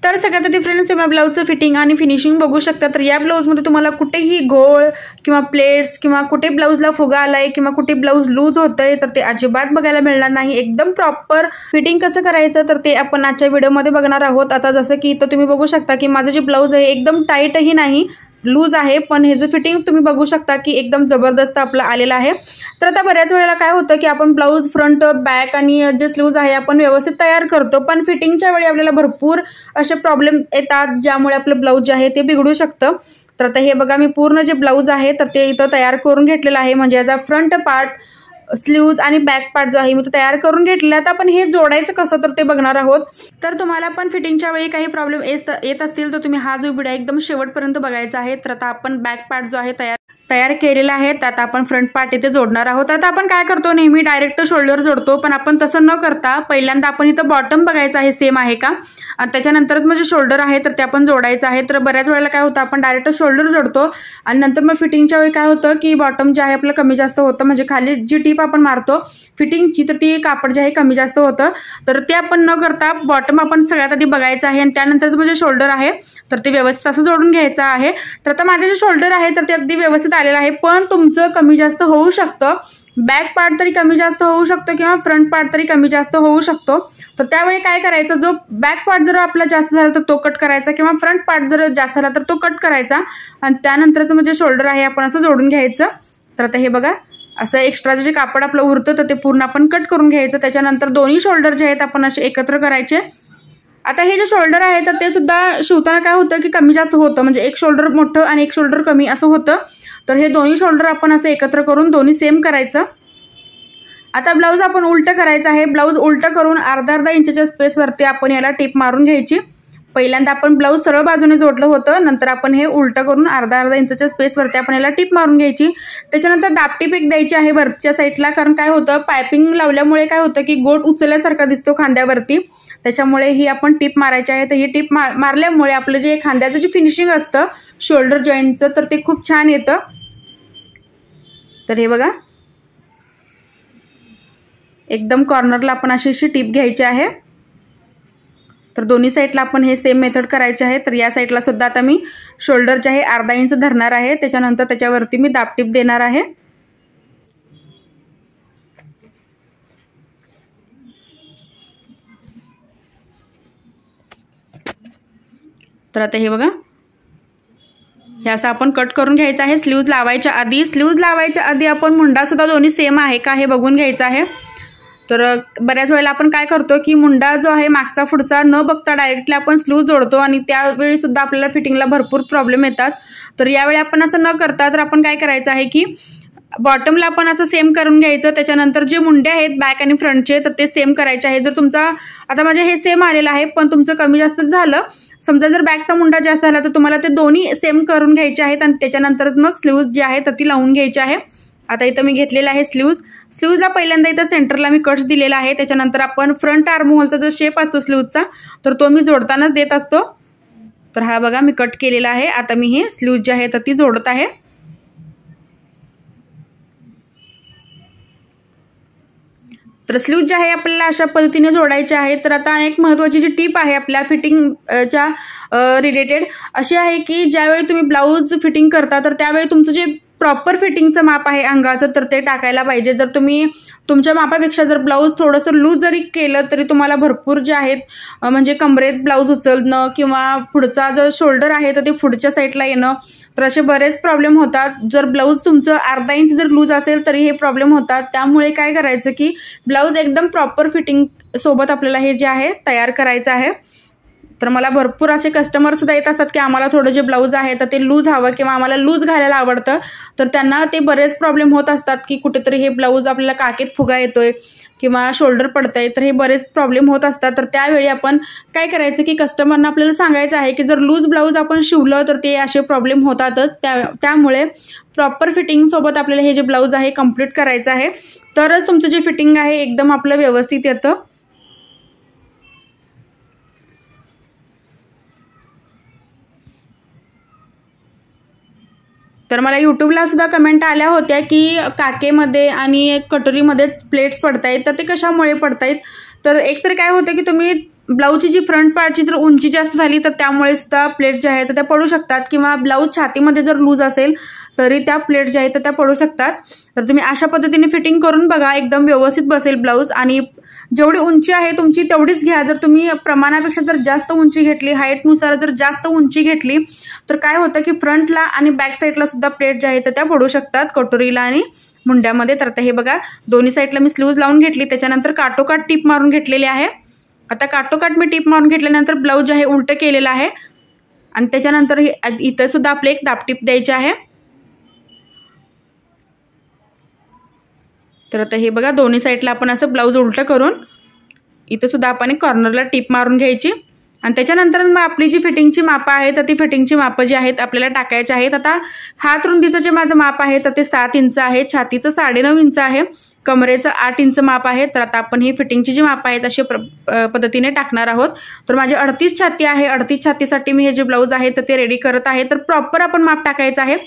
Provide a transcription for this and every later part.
तर सगळ्यात आधी फ्रेंड्स तुम्ही ब्लाऊजचं फिटिंग आणि फिनिशिंग बघू शकता। तर या ब्लाऊजमध्ये तुम्हाला कुठेही घोळ किंवा प्लेट्स किंवा कुठे ब्लाऊजला फुगा आलाय किंवा कुठे ब्लाऊज लूज होतंय तर ते अजिबात बघायला मिळणार नाही। एकदम प्रॉपर फिटिंग कसं करायचं तर ते आपण आजच्या व्हिडिओमध्ये बघणार आहोत। आता जसं की इथं तुम्ही बघू शकता की माझं जे ब्लाऊज आहे एकदम टाईटही नाही, लूज आहे, पण हे जे फिटिंग तुम्ही बघू शकता की एकदम जबरदस्त आपलं आलेलं आहे। तर आता बऱ्याच वेळेला काय होतं की आपण ब्लाऊज फ्रंट बॅक आणि जे स्लीव्ज आहे आपण व्यवस्थित तयार करतो, पण फिटिंगच्या वेळी आपल्याला भरपूर असे प्रॉब्लेम येतात ज्यामुळे आपलं ब्लाऊज जे आहे ते बिघडू शकतं। तर आता हे बघा मी पूर्ण जे ब्लाऊज आहे तर ते इथं तयार करून घेतलेलं आहे, म्हणजे याचा फ्रंट पार्ट, स्लीव्ज आणि बॅक पार्ट जो आहे मी तो तयार करून घेतलेला। आता आपण हे जोडायचं कसं तर ते बघणार आहोत। तर तुम्हाला पण फिटिंगच्या वेळी काही प्रॉब्लेम येत असतील तर तुम्ही हा जो व्हिडिओ एकदम शेवटपर्यंत बघायचा आहे। तर आता आपण बॅक पार्ट जो आहे तयार केलेला आहे, आता आपण फ्रंट पार्ट इथे जोडणार आहोत। आता आपण काय करतो, नेहमी डायरेक्ट शोल्डर जोडतो, पण आपण तसं न करता पहिल्यांदा आपण इथं बॉटम बघायचं आहे सेम आहे का, आणि त्याच्यानंतरच म्हणजे शोल्डर आहे तर ते आपण जोडायचं आहे। तर बऱ्याच वेळेला काय होतं आपण डायरेक्ट शोल्डर जोडतो आणि नंतर मग फिटिंगच्या वेळी काय होतं की बॉटम जे आहे आपलं कमी जास्त होतं, म्हणजे खाली जी टीप आपण मारतो फिटिंगची तर ती कापड जे आहे कमी जास्त होतं। तर ते आपण न करता बॉटम आपण सगळ्यात आधी बघायचं आहे आणि त्यानंतरच म्हणजे शोल्डर आहे तर ते व्यवस्थित असं जोडून घ्यायचं आहे। तर आता माझे जे शोल्डर आहे तर ते अगदी व्यवस्थित आलेलं आहे, पण तुमचं कमी जास्त होऊ शकतं, बॅक पार्ट तरी कमी जास्त होऊ शकतो किंवा फ्रंट पार्ट तरी कमी जास्त होऊ शकतो। तर त्यावेळी काय करायचं, जो बॅक पार्ट जर आपला जास्त झाला तर तो कट करायचा किंवा फ्रंट पार्ट जर जास्त झाला तर तो कट करायचा आणि त्यानंतरचं म्हणजे शोल्डर आहे आपण असं जोडून घ्यायचं। तर आता हे बघा असं एक्स्ट्राचं जे कापड आपलं उरतं तर ते पूर्ण आपण कट करून घ्यायचं। त्याच्यानंतर दोन्ही शोल्डर जे आहेत आपण असे एकत्र करायचे। आता हे जे शोल्डर आहे तर ते सुद्धा शिवताना काय होतं की कमी जास्त होतं, म्हणजे एक शोल्डर मोठं आणि एक शोल्डर कमी असं होतं। तर हे दोन्ही शोल्डर आपण असं एकत्र करून दोन्ही सेम करायचं। आता ब्लाऊज आपण उलटं करायचं आहे, ब्लाऊज उलटं करून अर्धा इंचच्या स्पेसवरती आपण याला टीप मारून घ्यायची। पहिल्यांदा आपण ब्लाऊज सरळ बाजूने जोडलं होतं, नंतर आपण हे उलटं करून अर्धा इंचच्या स्पेसवरती आपण याला टीप मारून घ्यायची। त्याच्यानंतर दाबटीप एक द्यायची आहे वरच्या साईडला, कारण काय होतं पायपिंग लावल्यामुळे काय होतं की गोट उचलल्यासारखा दिसतो खांद्यावरती, त्याच्यामुळे ही आपण टीप मारायची आहे। तर ही टीप मारल्यामुळे आपलं जे खांद्याचं जे फिनिशिंग असतं शोल्डर जॉईंटचं तर ते खूप छान येतं। तर हे बघा एकदम कॉर्नरला आपण अशी टीप घ्यायची आहे। तर दोन्ही साईडला आपण हे सेम मेथड करायचे आहे। तर या साईडला सुद्धा आता मी शोल्डर जे आहे अर्धा इंच धरणार आहे, त्याच्यानंतर त्याच्यावरती मी दाबटीप देणार आहे। तर आता हे बघा हे असं आपण कट करून घ्यायचं आहे। स्लीव्ज लावायच्या आधी आपण मुंडा सुद्धा दोन्ही सेम आहे का हे बघून घ्यायचं आहे। तर बऱ्याच वेळेला आपण काय करतो की मुंडा जो आहे मागचा पुढचा न बघता डायरेक्टली आपण स्लीव्ज जोडतो आणि त्यावेळी सुद्धा आपल्याला फिटिंगला भरपूर प्रॉब्लेम येतात। तर यावेळी आपण असं न करता तर आपण काय करायचं आहे की बॉटमला आपण असं सेम करून घ्यायचं, त्याच्यानंतर जे मुंडे आहेत बॅक आणि फ्रंटचे तर ते सेम करायचे आहे। जर तुमचा आता म्हणजे हे सेम आलेलं आहे पण तुमचं कमी जास्त झालं, समजा जर बॅकचा मुंडा जास्त झाला तर तुम्हाला ते दोन्ही सेम करून घ्यायचे आहेत आणि त्याच्यानंतरच मग स्लीव्ज जी आहे तर ती लावून घ्यायची आहे। आता इथं मी घेतलेला आहे स्लीव्जला पहिल्यांदा इथं सेंटरला मी कट्स दिलेला आहे, त्याच्यानंतर आपण फ्रंट आर्म होलचा जो शेप असतो स्लीव्जचा तर तो मी जोडतानाच देत असतो। तर हा बघा मी कट केलेला आहे, आता मी हे स्लीव्ज जी आहे तर ती जोडत आहे। तर स्लीव्ज जे आहे आपल्याला अशा पद्धतीने जोडायचे आहे। तर आता एक महत्त्वाची जी टीप आहे आपल्या फिटिंगच्या रिलेटेड अशी आहे की ज्यावेळी तुम्ही ब्लाऊज फिटिंग करता तर त्यावेळी तुमचं जे प्रॉपर फिटिंगचं माप आहे अंगाचं तर ते टाकायला पाहिजे। जर तुम्ही तुमच्या मापापेक्षा जर ब्लाऊज थोडंसं लूज जरी केलं तरी तुम्हाला भरपूर जे आहेत म्हणजे कमरेत ब्लाऊज उचलणं किंवा पुढचा जो शोल्डर आहे तर ते पुढच्या साईडला येणं, तर असे बरेच प्रॉब्लेम होतात। जर ब्लाऊज तुमचं अर्धा इंच जर लूज असेल तरी हे प्रॉब्लेम होतात। त्यामुळे काय करायचं की ब्लाऊज एकदम प्रॉपर फिटिंग सोबत आपल्याला हे जे आहे तयार करायचं आहे। तर मला भरपूर असे कस्टमर सुद्धा येत असतात की आम्हाला थोडं जे ब्लाऊज आहे तर ते लूज हवं किंवा आम्हाला लूज घालायला आवडतं, तर त्यांना ते बरेच प्रॉब्लेम होत असतात की कुठेतरी हे ब्लाऊज आपल्याला काकेत फुगा येतोय किंवा शोल्डर पडतंय, तर हे बरेच प्रॉब्लेम होत असतात। तर त्यावेळी आपण काय करायचं की कस्टमरना आपल्याला सांगायचं आहे की जर लूज ब्लाऊज आपण शिवलं तर ते असे प्रॉब्लेम होतातच। त्यामुळे प्रॉपर फिटिंग सोबत आपल्याला हे जे ब्लाऊज आहे कंप्लीट करायचं आहे, तरच तुमचं जे फिटिंग आहे एकदम आपलं व्यवस्थित येतं। तर मला यूट्यूबला सुद्धा कमेंट आल्या होत्या की काकेमध्ये आणि कटोरीमध्ये प्लेट्स पडतायत, तर ते कशामुळे पडतायत। तर एकतर काय होतं की तुम्ही ब्लाऊजची जी फ्रंट पार्टची जर उंची जास्त झाली तर त्यामुळे सुद्धा प्लेट ज्या आहेत त्या पडू शकतात, किंवा ब्लाऊज छातीमध्ये जर लूज असेल तरी त्या प्लेट ज्या आहेत त्या पडू शकतात. तर तुम्ही अशा पद्धतीने फिटिंग करून बघा, एकदम व्यवस्थित बसेल ब्लाऊज. आणि जेवढी उंची आहे तुमची तेवढीच घ्या. जर तुम्ही प्रमाणापेक्षा जर जास्त उंची घेतली, हाईटनुसार जर जास्त उंची घेतली तर काय होतं की फ्रंटला आणि बॅक साईडला सुद्धा प्लेट ज्या आहेत त्या पडू शकतात, कटोरीला आणि मुंड्यामध्ये. तर आता हे बघा, दोन्ही साईडला मी स्लीव्ज लावून घेतली, त्याच्यानंतर काटोकाट टीप मारून घेतलेली आहे. आता काटोकाट मी टीप मारून घेतल्यानंतर ब्लाऊज जे आहे उलटं केलेलं आहे आणि त्याच्यानंतर इथं सुद्धा आपले एक दाबटीप द्यायची आहे. तर आता हे बघा, दोन्ही साईडला आपण असं ब्लाऊज उलटं करून इथं सुद्धा आपण एक कॉर्नरला टीप मारून घ्यायची. आणि त्याच्यानंतर मग आपली जी फिटिंगची मापं आहे तर ती फिटिंगची मापं जी आहेत आपल्याला टाकायची आहेत. आता हात रुंदीचं जे माझं माप आहे तर ते 7 इंच आहे, छातीचं 9.5 इंच आहे, कमरेचं 8 इंच माप आहे. तर आता आपण ही फिटिंगची जी मापं आहेत अशा पद्धतीने टाकणार आहोत. तर माझी 38 छाती आहे, 38 छातीसाठी मी हे जे ब्लाऊज आहे तर ते रेडी करत आहे. तर प्रॉपर आपण माप टाकायचं आहे.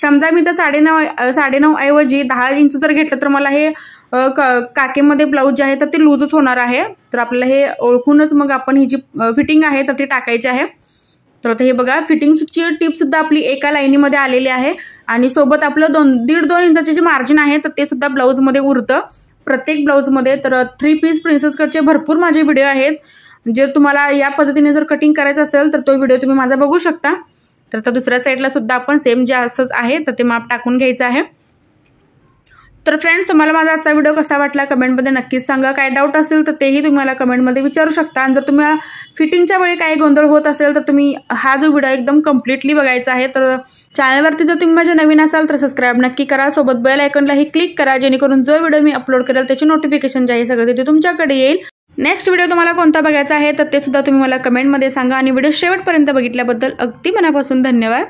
समजा मी तर 9.5 ऐवजी 10 इंच जर घेतलं तर मला हे काकेमध्ये ब्लाऊज जे आहे तर ते लूजच होणार आहे. तर आपल्याला हे ओळखूनच मग आपण ही जी फिटिंग आहे तर ती टाकायची आहे. तर आता हे बघा, फिटिंगची टिपसुद्धा आपली एका लाईनीमध्ये आलेली आहे आणि सोबत आपलं 1.5-2 इंचाचे जे मार्जिन आहे तर ते सुद्धा ब्लाऊजमध्ये उरतं प्रत्येक ब्लाऊजमध्ये. तर 3 पीस प्रिन्सेस कटचे भरपूर माझे व्हिडिओ आहेत. जर तुम्हाला या पद्धतीने जर कटिंग करायचं असेल तर तो व्हिडिओ तुम्ही माझा बघू शकता. तर आता दुसऱ्या साईडला सुद्धा आपण सेम जे असंच आहे तर ते माप टाकून घ्यायचं आहे. तर फ्रेंड्स, तुम्हाला माझा आजचा व्हिडिओ कसा वाटला कमेंटमध्ये नक्कीच सांगा. काय डाऊट असेल तर तेही तुम्ही मला कमेंटमध्ये विचारू शकता. आणि जर तुम्हाला फिटिंगच्या वेळी काही गोंधळ होत असेल तर तुम्ही हा जो व्हिडिओ एकदम कम्प्लिटली बघायचा आहे. तर चॅनलवरती जर तुम्ही माझ्या नवीन असाल तर सबस्क्राईब नक्की करा, सोबत बेल आयकॉनलाही क्लिक करा, जेणेकरून जो व्हिडिओ मी अपलोड करेल त्याची नोटिफिकेशन जे आहे सगळं तिथे तुमच्याकडे येईल. नेक्स्ट व्हिडिओ तुम्हाला कोणता बघायचा आहे तर ते सुद्धा तुम्ही मला कमेंटमध्ये सांगा. आणि व्हिडिओ शेवटपर्यंत बघितल्याबद्दल अगदी मनापासून धन्यवाद.